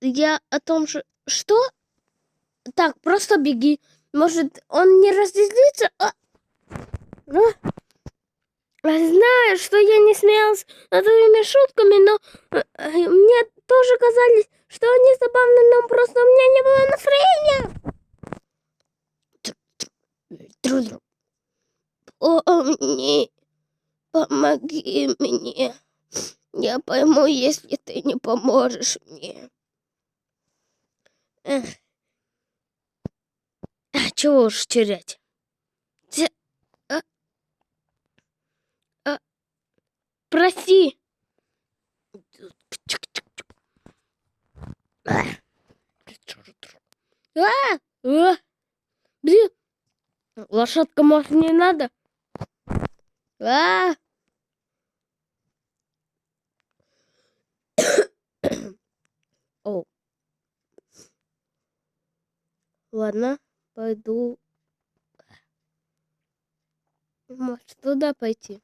я о том же... Что? Так, просто беги. Может, он не разозлится? Знаю, что я не смеялась над твоими шутками, но мне тоже казались, что они забавны, но просто у меня не было настроения. Помоги мне. Я пойму, если ты не поможешь мне. Чего уж терять? Прости. Блин. Лошадка, может, не надо? О. Ладно, пойду. Может, туда пойти?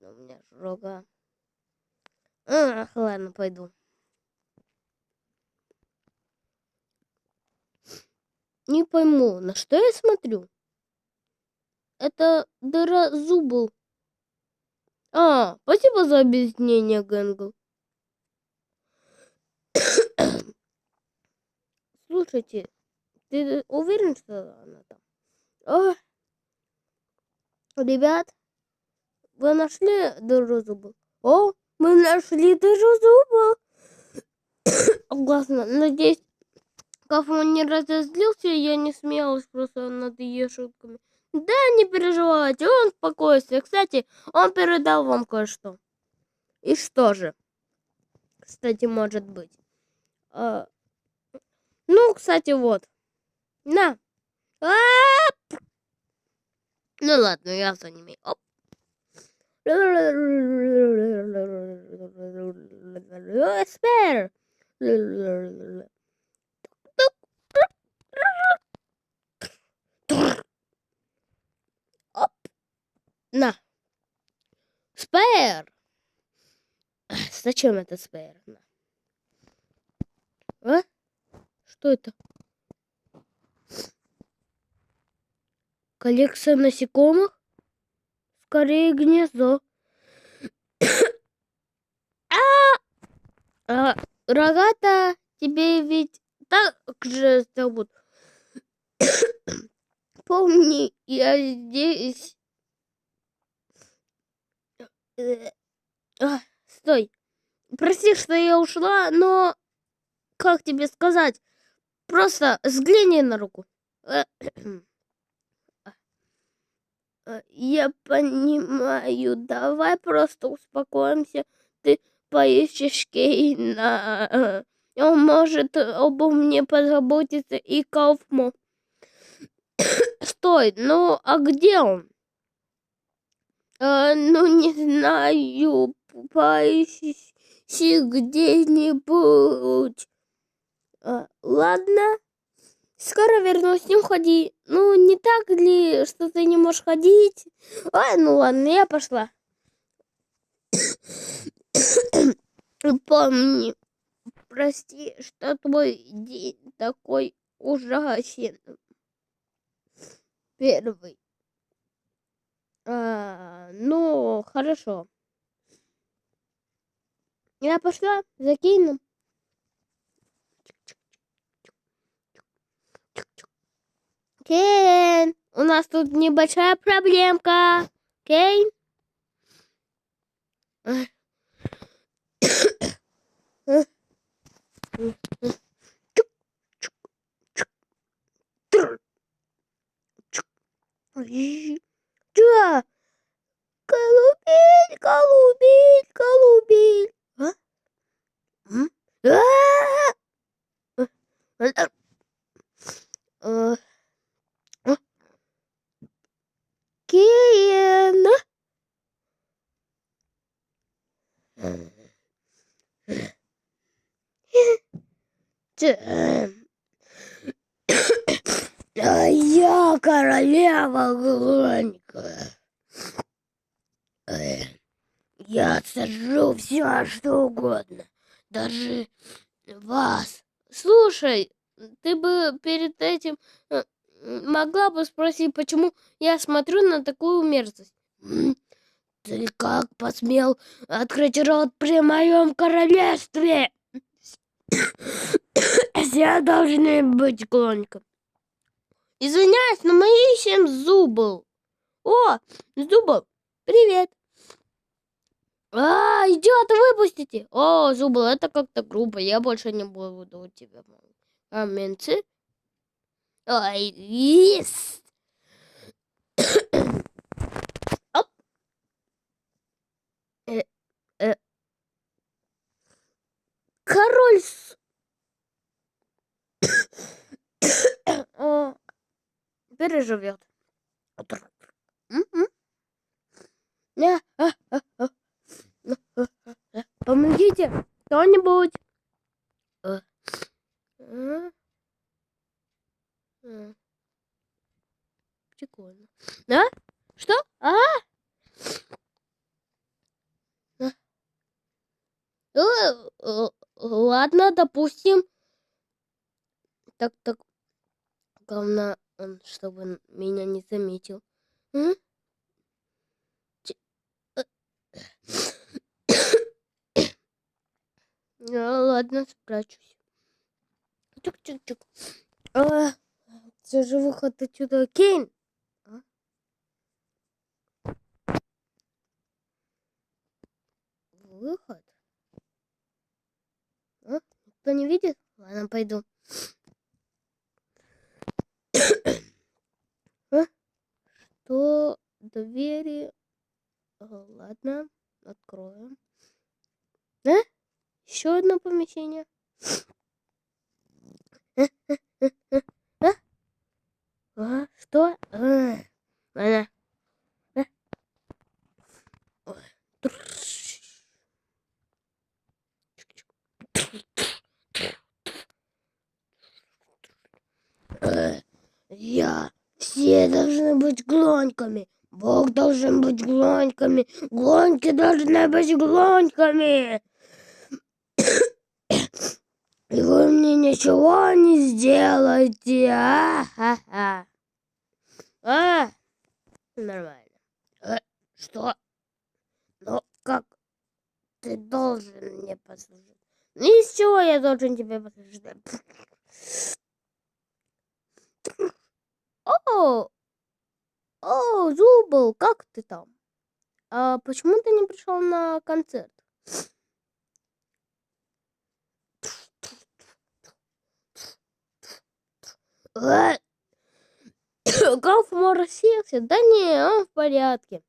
У меня жога. Ладно, пойду. Не пойму, на что я смотрю? Это дыра зубов. Спасибо за объяснение, Гэнгл. Слушайте, ты уверен, что она там? Ребят, вы нашли дыру зубов? Мы нашли дыру зубов. Классно. Надеюсь, Кафу не разозлился, я не смеялась просто над ее шутками. Да, не переживайте, он успокоится. Кстати, он передал вам кое-что. И что же? Кстати, может быть. Кстати, вот. На. Ну ладно, я за ними. Оп. Спер. Оп. На. Спер. Зачем это спер? Что это? Коллекция насекомых? Скорее гнездо. Рогата, тебе ведь так же зовут. Помни, я здесь. Стой. Прости, что я ушла, но как тебе сказать? Просто взгляни на руку. Я понимаю, давай просто успокоимся. Ты поищешь Кейна. Он может обо мне позаботиться и Кауфман. Стой, а где он? Не знаю, поищи где-нибудь. Ладно, скоро вернусь, не уходи. Не так ли, что ты не можешь ходить? Ладно, я пошла. Помни, прости, что твой день такой ужасен. Первый. Хорошо. Я пошла за Кейном. Кейн, у нас тут небольшая проблемка. Кейн? Да. Голубель, голубель, голубель. Кейн. Я королева гонька. Я сожру все, что угодно. Даже Вас. Слушай, ты бы перед этим могла бы спросить, почему я смотрю на такую мерзость. Ты как посмел открыть рот при моем королевстве? Все должны быть клоником. Извиняюсь, но мы ищем Зубл. О, Зубл, привет. Идиоты, выпустите. О, Зубл, это как-то грубо. Я больше не буду у тебя. Каменцы. Ой, есть. Оп. Король переживет. Помогите кто-нибудь. Прикольно. Да? Что? Ладно, допустим. Так. Главное, чтобы меня не заметил. Ладно, спрячусь. Чук-чук-чук. Все же выход отсюда. Кейн! Выход? Никто не видит? Ладно, пойду. Что? Двери? Ладно, откроем. Еще одно помещение. Что? Ладно. Все должны быть глоньками. Бог должен быть глоньками. Глоньки должны быть глоньками. И вы мне ничего не сделаете. Нормально. Что? Ну, как? Ты должен мне послушать. Из чего я должен тебе послушать? О, Зубл, как ты там? А почему ты не пришел на концерт? Кауфман рассеялся? Да не, он в порядке.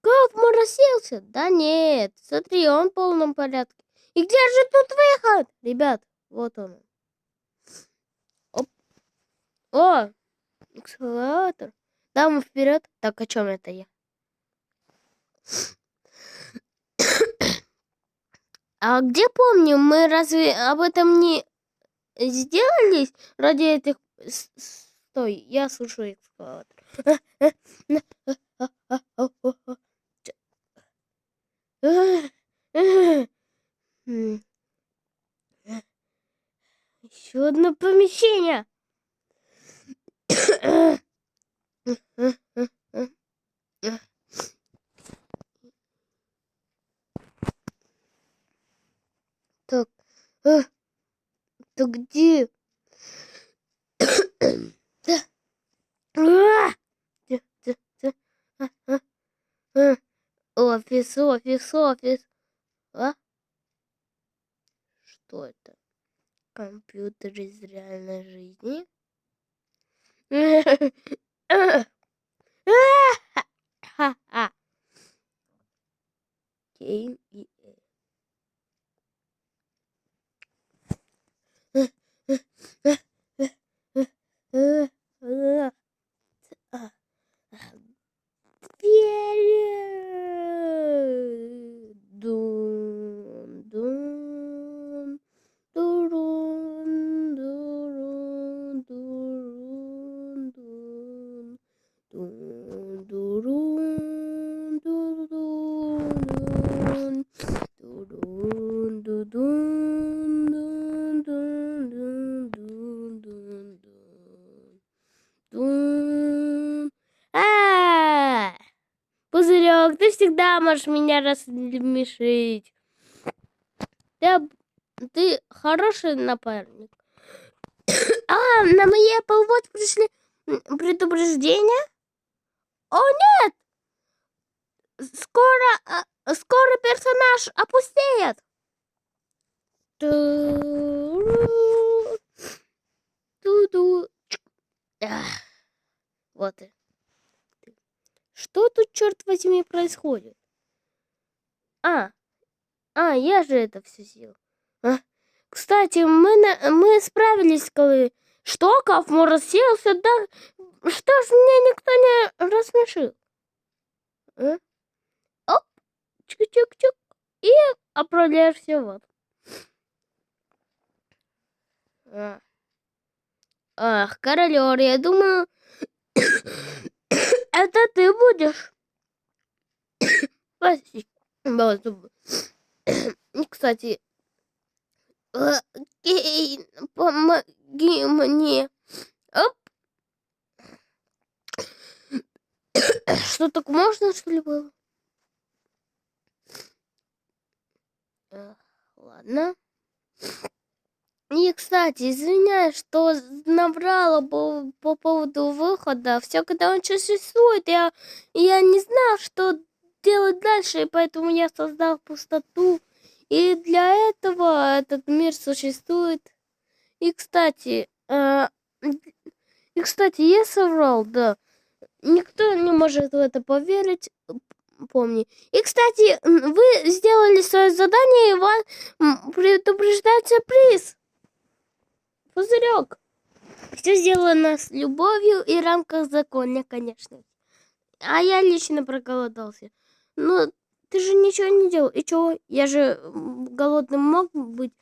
Кауфман рассеялся? Да нет, смотри, он в полном порядке. И где же тут выход? Ребят, вот он. Оп. О, эскалатор. Да, мы вперед. Так, о чем это я? А где помню, мы разве об этом не сделались ради этих... Стой, я слушаю экскаватор. Еще одно помещение. Так, ты где? Офис. Что это? Компьютер из реальной жизни? Кейн и Кошелек, ты всегда можешь меня рассмешить. Ты хороший напарник. На моей Apple Watch пришли предупреждения. О, нет! Скоро персонаж опустеет. Ту-ду. Вот и. Что тут, черт возьми, происходит? Я же это все сделал. Кстати, мы справились, коли... Что, Кафмор расселся? Да что ж мне никто не рассмешил? Оп, чик-чик-чик. И отправляешься вот. Ах, королёр, я думаю, это ты будешь. Спасибо. Кстати, Кейн, помоги мне. Оп. Что, так можно, что ли, было? Ладно. И, кстати, извиняюсь, что наврала по поводу выхода. Все, когда он существует, я не знал, что делать дальше, и поэтому я создал пустоту. И для этого этот мир существует. И, кстати, я соврал, да. Никто не может в это поверить, помни. И, кстати, вы сделали свое задание, и вас предупреждается приз. Пузырек. Все сделано с любовью и в рамках закона, конечно. А я лично проголодался. Но ты же ничего не делал. И чего? Я же голодным мог быть.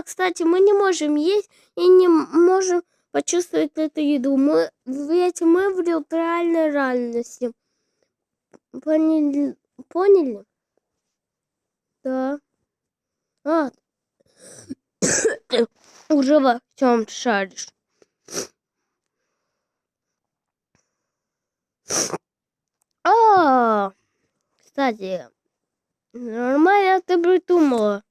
Кстати, мы не можем есть и не можем почувствовать эту еду. Ведь мы в виртуальной реальности. Поняли? Да. Ты уже во всем шаришь. Кстати, нормально ты придумала.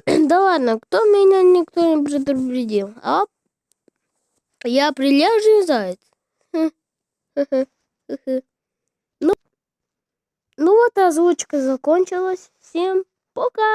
Да ладно, меня никто не предупредил. Я прилежный заяц. Ну вот озвучка закончилась. Всем пока!